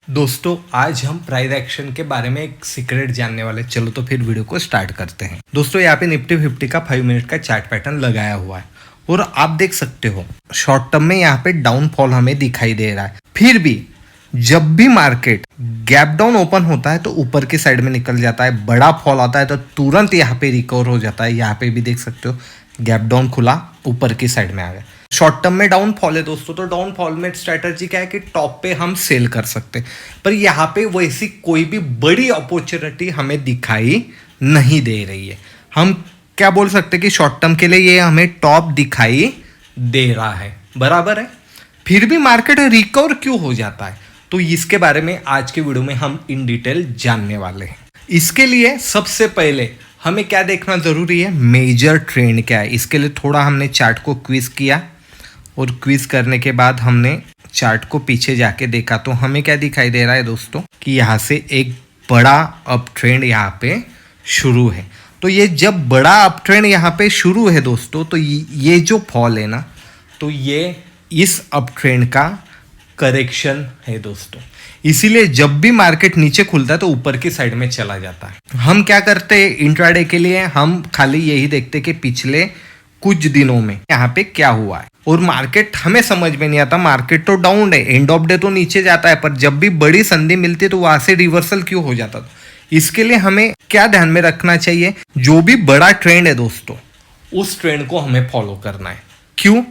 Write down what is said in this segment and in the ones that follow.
दोस्तों आज हम प्राइस एक्शन के बारे में एक सीक्रेट जानने वाले। चलो तो फिर वीडियो को स्टार्ट करते हैं। दोस्तों यहाँ पे निफ्टी 50 का 5 मिनट का चार्ट पैटर्न लगाया हुआ है और आप देख सकते हो शॉर्ट टर्म में यहाँ पे डाउनफॉल हमें दिखाई दे रहा है। फिर भी जब भी मार्केट गैप डाउन ओपन होता है तो ऊपर की साइड में निकल जाता है, बड़ा फॉल आता है तो तुरंत यहाँ पे रिकवर हो जाता है। यहाँ पे भी देख सकते हो गैप डाउन खुला, ऊपर की साइड में आ गया। शॉर्ट टर्म में डाउनफॉल है दोस्तों, तो डाउनफॉल में स्ट्रैटेजी क्या है कि टॉप पे हम सेल कर सकते हैं, पर यहाँ पे वैसी कोई भी बड़ी अपॉर्चुनिटी हमें दिखाई नहीं दे रही है। हम क्या बोल सकते हैं कि शॉर्ट टर्म के लिए ये हमें टॉप दिखाई दे रहा है, बराबर है। फिर भी मार्केट रिकवर क्यों हो जाता है, तो इसके बारे में आज के वीडियो में हम इन डिटेल जानने वाले हैं। इसके लिए सबसे पहले हमें क्या देखना जरूरी है, मेजर ट्रेंड क्या है। इसके लिए थोड़ा हमने चार्ट को क्विज किया और क्विज करने के बाद हमने चार्ट को पीछे जाके देखा तो हमें क्या दिखाई दे रहा है दोस्तों कि यहाँ से एक बड़ा अप ट्रेंड यहाँ पे शुरू है। तो ये जब बड़ा अप ट्रेंड यहाँ पे शुरू है दोस्तों, तो ये जो फॉल है ना, तो ये इस अप ट्रेंड का करेक्शन है दोस्तों। इसीलिए जब भी मार्केट नीचे खुलता है तो ऊपर की साइड में चला जाता है। हम क्या करते हैं इंट्राडे के लिए, हम खाली यही देखते कि पिछले कुछ दिनों में यहाँ पे क्या हुआ है, और मार्केट हमें समझ में नहीं आता। मार्केट तो डाउन है, एंड ऑफ डे तो नीचे जाता है, पर जब भी बड़ी संधि मिलती है तो वहां से रिवर्सल क्यों हो जाता था। इसके लिए हमें क्या ध्यान में रखना चाहिए, जो भी बड़ा ट्रेंड है दोस्तों उस ट्रेंड को हमें फॉलो करना है। क्यों,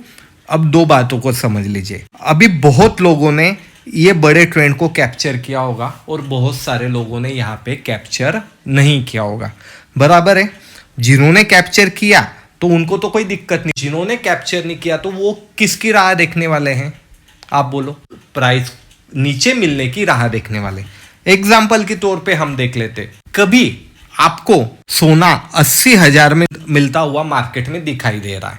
अब दो बातों को समझ लीजिए। अभी बहुत लोगों ने ये बड़े ट्रेंड को कैप्चर किया होगा और बहुत सारे लोगों ने यहाँ पे कैप्चर नहीं किया होगा, बराबर है। जिन्होंने कैप्चर किया तो उनको तो कोई दिक्कत नहीं, जिन्होंने कैप्चर नहीं किया तो वो किसकी राह देखने वाले हैं, आप बोलो। प्राइस नीचे मिलने की राह देखने वाले। एग्जाम्पल के तौर पे हम देख लेते, कभी आपको सोना 80,000 में मिलता हुआ मार्केट में दिखाई दे रहा है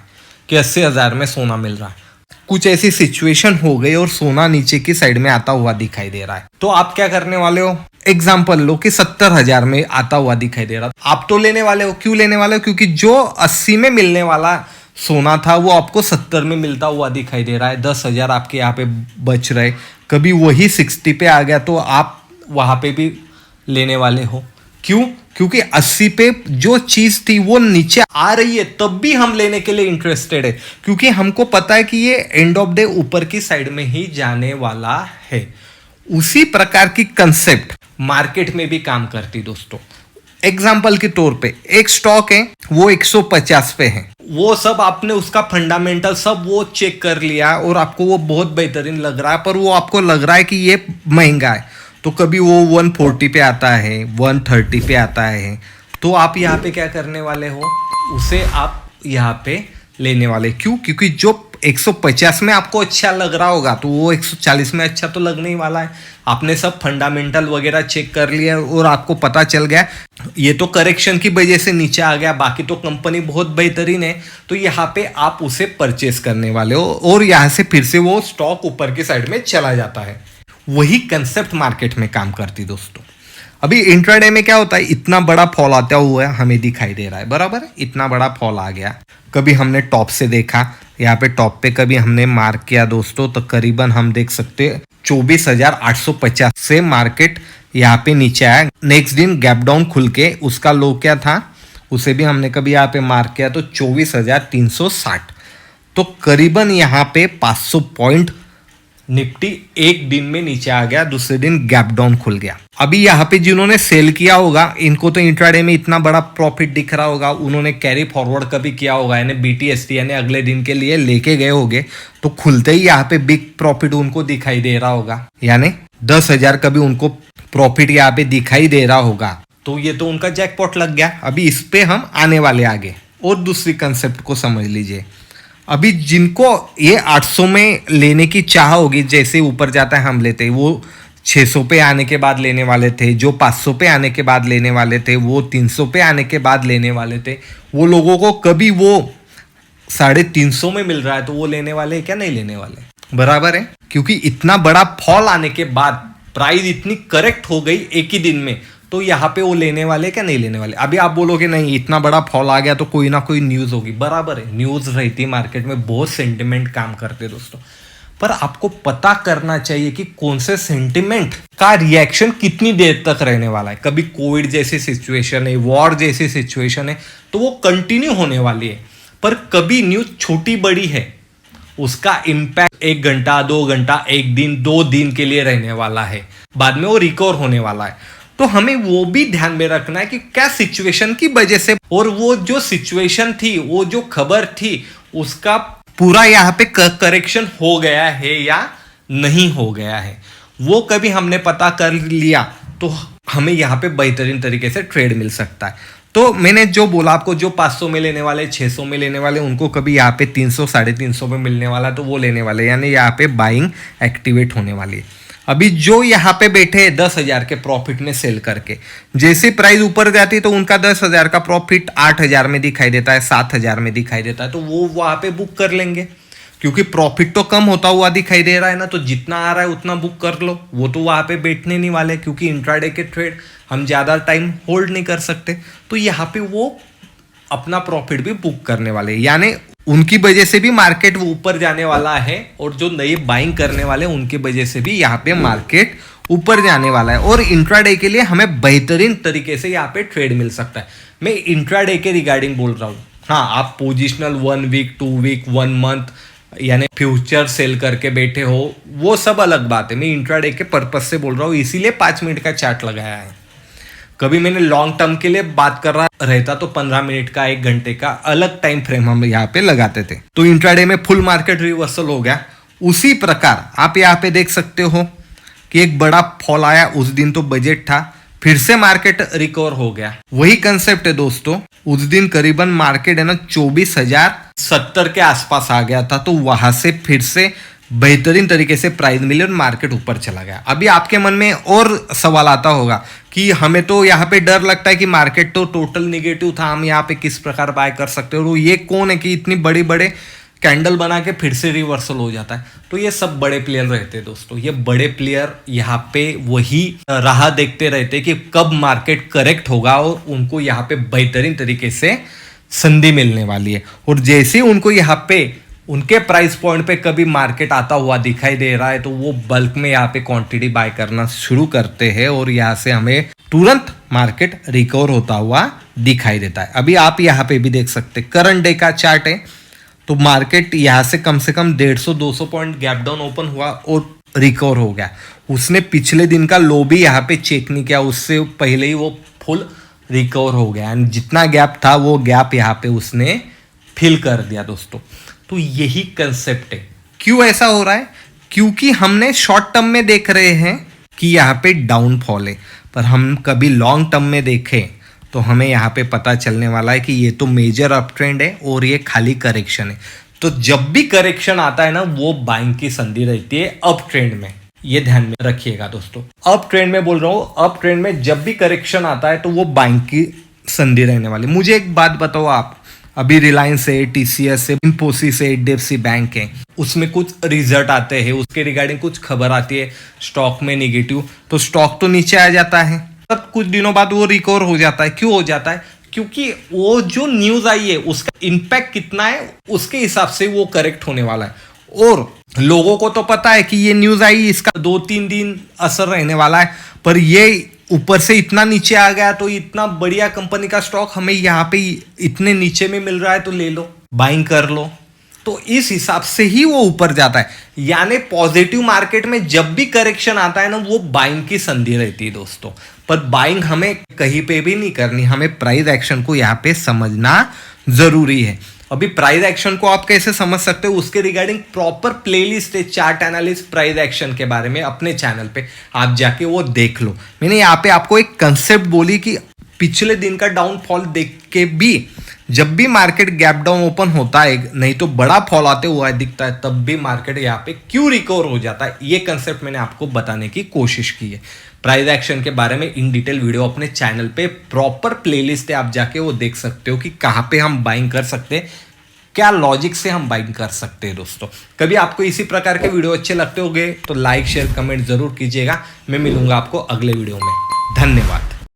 कि 80,000 में सोना मिल रहा है। कुछ ऐसी सिचुएशन हो गई और सोना नीचे की साइड में आता हुआ दिखाई दे रहा है, तो आप क्या करने वाले हो। एग्जाम्पल लो कि 70,000 में आता हुआ दिखाई दे रहा, आप तो लेने वाले हो। क्यों लेने वाले हो, क्योंकि जो 80 में मिलने वाला सोना था वो आपको 70 में मिलता हुआ दिखाई दे रहा है। 10,000 आपके यहाँ पे बच रहे, कभी वही 60 पे आ गया तो आप वहां पे भी लेने वाले हो। क्यों, क्योंकि 80 पे जो चीज थी वो नीचे आ रही है, तब भी हम लेने के लिए इंटरेस्टेड है, क्योंकि हमको पता है कि ये एंड ऑफ डे ऊपर की साइड में ही जाने वाला है। उसी प्रकार की कंसेप्ट मार्केट में भी काम करती दोस्तों। एग्जाम्पल के तौर पे एक स्टॉक है, वो 150 पे है, वो सब आपने उसका फंडामेंटल सब वो चेक कर लिया और आपको वो बहुत बेहतरीन लग रहा है, पर वो आपको लग रहा है कि ये महंगा है, तो कभी वो 140 पे आता है, 130 पे आता है, तो आप यहाँ पे क्या करने वाले हो, उसे आप यहाँ पे लेने वाले। क्यों, क्योंकि जो 150 में आपको अच्छा लग रहा होगा तो वो 140 में अच्छा तो लगने ही वाला है। आपने सब फंडामेंटल वगैरह चेक कर लिया और आपको पता चल गया ये तो करेक्शन की वजह से नीचे आ गया, बाकी तो कंपनी बहुत बेहतरीन है, तो यहाँ पे आप उसे परचेस करने वाले हो और यहाँ से फिर से वो स्टॉक ऊपर की साइड में चला जाता है। वही कंसेप्ट मार्केट में काम करती दोस्तों। अभी इंट्राडे में क्या होता है, इतना बड़ा फॉल आता हुआ हमें दिखाई दे रहा है, बराबर है। इतना बड़ा फॉल आ गया, कभी हमने टॉप से देखा, यहाँ पे टॉप पे कभी हमने मार्क किया दोस्तों, तो करीबन हम देख सकते 24,850 से मार्केट यहाँ पे नीचे आया। नेक्स्ट दिन गैप डाउन खुल के उसका लो क्या था उसे भी हमने कभी यहाँ पे मार्क किया, तो 24,360। तो करीबन यहाँ पे 500 पॉइंट निफ्टी एक दिन में नीचे आ गया, दूसरे दिन गैप डाउन खुल गया। अभी यहाँ पे जिन्होंने सेल किया होगा इनको तो इंट्राडे में इतना बड़ा प्रॉफिट दिख रहा होगा, उन्होंने कैरी फॉरवर्ड कभी किया होगा, यानी BTST यानी अगले दिन के लिए लेके गए होंगे, तो खुलते ही यहाँ पे बिग प्रॉफिट उनको दिखाई दे रहा होगा, यानी 10,000 कभी उनको प्रॉफिट यहाँ पे दिखाई दे रहा होगा, तो ये तो उनका जैकपॉट लग गया। अभी इस पे हम आने वाले आगे, और दूसरी कंसेप्ट को समझ लीजिए। अभी जिनको ये 800 में लेने की चाह होगी, जैसे ऊपर जाता है हम लेते हैं, वो 600 पे आने के बाद लेने वाले थे, जो 500 पे आने के बाद लेने वाले थे, वो 300 पे आने के बाद लेने वाले थे, वो लोगों को कभी वो 350 में मिल रहा है तो वो लेने वाले क्या नहीं लेने वाले, बराबर है। क्योंकि इतना बड़ा फॉल आने के बाद प्राइस इतनी करेक्ट हो गई एक ही दिन में, तो यहाँ पे वो लेने वाले क्या नहीं लेने वाले। अभी आप बोलोगे नहीं इतना बड़ा फॉल आ गया तो कोई ना कोई न्यूज़ होगी, बराबर है, न्यूज़ रहती मार्केट में, बहुत सेंटिमेंट काम करते दोस्तों। पर आपको पता करना चाहिए कि कौन से सेंटिमेंट का रिएक्शन कितनी देर तक रहने वाला है। कभी कोविड जैसी सिचुएशन है, वॉर जैसी सिचुएशन है, तो वो कंटिन्यू होने वाली है। पर कभी न्यूज छोटी बड़ी है, उसका इम्पैक्ट 1 घंटा, 2 घंटा, 1 दिन, 2 दिन के लिए रहने वाला है, बाद में वो रिकवर होने वाला है। तो हमें वो भी ध्यान में रखना है कि क्या सिचुएशन की वजह से, और वो जो सिचुएशन थी, वो जो खबर थी, उसका पूरा यहाँ पे करेक्शन हो गया है या नहीं हो गया है, वो कभी हमने पता कर लिया तो हमें यहाँ पे बेहतरीन तरीके से ट्रेड मिल सकता है। तो मैंने जो बोला आपको, जो 500 में लेने वाले, 600 में लेने वाले, उनको कभी यहाँ पे 300, 350 में मिलने वाला तो वो लेने वाले, यानी यहाँ पे बाइंग एक्टिवेट होने वाली है। अभी जो यहाँ पे बैठे 10,000 के प्रॉफिट में सेल करके, जैसे प्राइस ऊपर जाती है तो उनका 10,000 का प्रॉफिट 8,000 में दिखाई देता है, 7,000 में दिखाई देता है, तो वो वहां पे बुक कर लेंगे, क्योंकि प्रॉफिट तो कम होता हुआ दिखाई दे रहा है ना, तो जितना आ रहा है उतना बुक कर लो। वो तो वहां पे बैठने नहीं वाले, क्योंकि इंट्राडे के ट्रेड हम ज्यादा टाइम होल्ड नहीं कर सकते, तो यहाँ पे वो अपना प्रॉफिट भी बुक करने वाले, यानी उनकी वजह से भी मार्केट ऊपर जाने वाला है, और जो नए बाइंग करने वाले उनकी वजह से भी यहाँ पे मार्केट ऊपर जाने वाला है। और इंट्राडे के लिए हमें बेहतरीन तरीके से यहाँ पे ट्रेड मिल सकता है। मैं इंट्राडे के रिगार्डिंग बोल रहा हूँ। हाँ, आप पोजिशनल 1 वीक, 2 वीक, 1 मंथ यानी फ्यूचर सेल करके बैठे हो, वो सब अलग बात है। मैं इंट्राडे के पर्पज से बोल रहा हूँ, इसीलिए 5 मिनट का चार्ट लगाया है। कभी मैंने लॉन्ग टर्म के लिए बात कर रहा रहता तो 15 मिनट का, 1 घंटे का अलग टाइम फ्रेम हम यहाँ पे लगाते थे। तो इंट्राडे में फुल मार्केट रिवर्सल हो गया। उसी प्रकार आप यहाँ पे देख सकते हो कि एक बड़ा फॉल आया, उस दिन तो बजट था, फिर से मार्केट रिकवर हो गया। वही कंसेप्ट है दोस्तों, उस दिन करीबन मार्केट है ना 24,070 के आसपास आ गया था, तो वहां से फिर से बेहतरीन तरीके से प्राइस मिली और मार्केट ऊपर चला गया। अभी आपके मन में और सवाल आता होगा कि हमें तो यहाँ पे डर लगता है कि मार्केट तो टोटल निगेटिव था, हम यहाँ पे किस प्रकार बाय कर सकते हो, और ये कौन है कि इतनी बड़ी बड़े कैंडल बना के फिर से रिवर्सल हो जाता है। तो ये सब बड़े प्लेयर रहते हैं दोस्तों। ये बड़े प्लेयर यहाँ पे वही राह देखते रहते कि कब मार्केट करेक्ट होगा और उनको यहाँ पे बेहतरीन तरीके से संधि मिलने वाली है। और जैसे उनको यहाँ पे उनके प्राइस पॉइंट पे कभी मार्केट आता हुआ दिखाई दे रहा है, तो वो बल्क में यहाँ पे क्वांटिटी बाय करना शुरू करते हैं, और यहाँ से हमें तुरंत मार्केट रिकवर होता हुआ दिखाई देता है। अभी आप यहाँ पे भी देख सकते हैं, करंट डे का चार्ट है, तो मार्केट यहाँ से कम 150-200 पॉइंट गैप डाउन ओपन हुआ और रिकवर हो गया। उसने पिछले दिन का लो भी यहाँ पे चेक नहीं किया, उससे पहले ही वो फुल रिकवर हो गया, एंड जितना गैप था वो गैप यहाँ पे उसने फिल कर दिया दोस्तों। तो यही कंसेप्ट है। क्यों ऐसा हो रहा है? क्योंकि हमने शॉर्ट टर्म में देख रहे हैं कि यहाँ पे डाउनफॉल है, पर हम कभी लॉन्ग टर्म में देखें तो हमें यहाँ पे पता चलने वाला है कि ये तो मेजर अप ट्रेंड है और ये खाली करेक्शन है। तो जब भी करेक्शन आता है ना, वो बाइंग की संधि रहती है अप ट्रेंड में। ये ध्यान में रखिएगा दोस्तों, अप ट्रेंड में बोल रहा हूँ, अप ट्रेंड में जब भी करेक्शन आता है तो वो बाइंग की संधि रहने वाली। मुझे एक बात बताओ आप, अभी रिलायंस है, टीसीएस है, इन्फोसिस है, एचडीएफसी बैंक है, उसमें कुछ रिजल्ट आते हैं, उसके रिगार्डिंग कुछ खबर आती है स्टॉक में निगेटिव, तो स्टॉक तो नीचे आ जाता है, तब कुछ दिनों बाद वो रिकवर हो जाता है। क्यों हो जाता है? क्योंकि वो जो न्यूज आई है उसका इम्पैक्ट कितना है, उसके हिसाब से वो करेक्ट होने वाला है। और लोगों को तो पता है कि ये न्यूज आई, इसका 2-3 दिन असर रहने वाला है, पर ये ऊपर से इतना नीचे आ गया, तो इतना बढ़िया कंपनी का स्टॉक हमें यहाँ पे इतने नीचे में मिल रहा है, तो ले लो, बाइंग कर लो। तो इस हिसाब से ही वो ऊपर जाता है। यानी पॉजिटिव मार्केट में जब भी करेक्शन आता है ना, वो बाइंग की संधि रहती है दोस्तों। पर बाइंग हमें कहीं पे भी नहीं करनी, हमें प्राइस एक्शन को यहाँ पे समझना जरूरी है। अभी प्राइस एक्शन को आप कैसे समझ सकते हो, उसके रिगार्डिंग प्रॉपर प्लेलिस्ट है, चार्ट एनालिस्ट प्राइस एक्शन के बारे में, अपने चैनल पे आप जाके वो देख लो। मैंने यहाँ पे आपको एक कंसेप्ट बोली कि पिछले दिन का डाउनफॉल देख के भी जब भी मार्केट गैप डाउन ओपन होता है, नहीं तो बड़ा फॉल आते हुआ दिखता है, तब भी मार्केट यहाँ पे क्यों रिकवर हो जाता है, ये कंसेप्ट मैंने आपको बताने की कोशिश की है। प्राइस एक्शन के बारे में इन डिटेल वीडियो अपने चैनल पे प्रॉपर प्लेलिस्ट है, आप जाके वो देख सकते हो कि कहाँ पे हम बाइंग कर सकते हैं, क्या लॉजिक से हम बाइंग कर सकते हैं दोस्तों। कभी आपको इसी प्रकार के वीडियो अच्छे लगते होंगे तो लाइक शेयर कमेंट जरूर कीजिएगा। मैं मिलूंगा आपको अगले वीडियो में। धन्यवाद।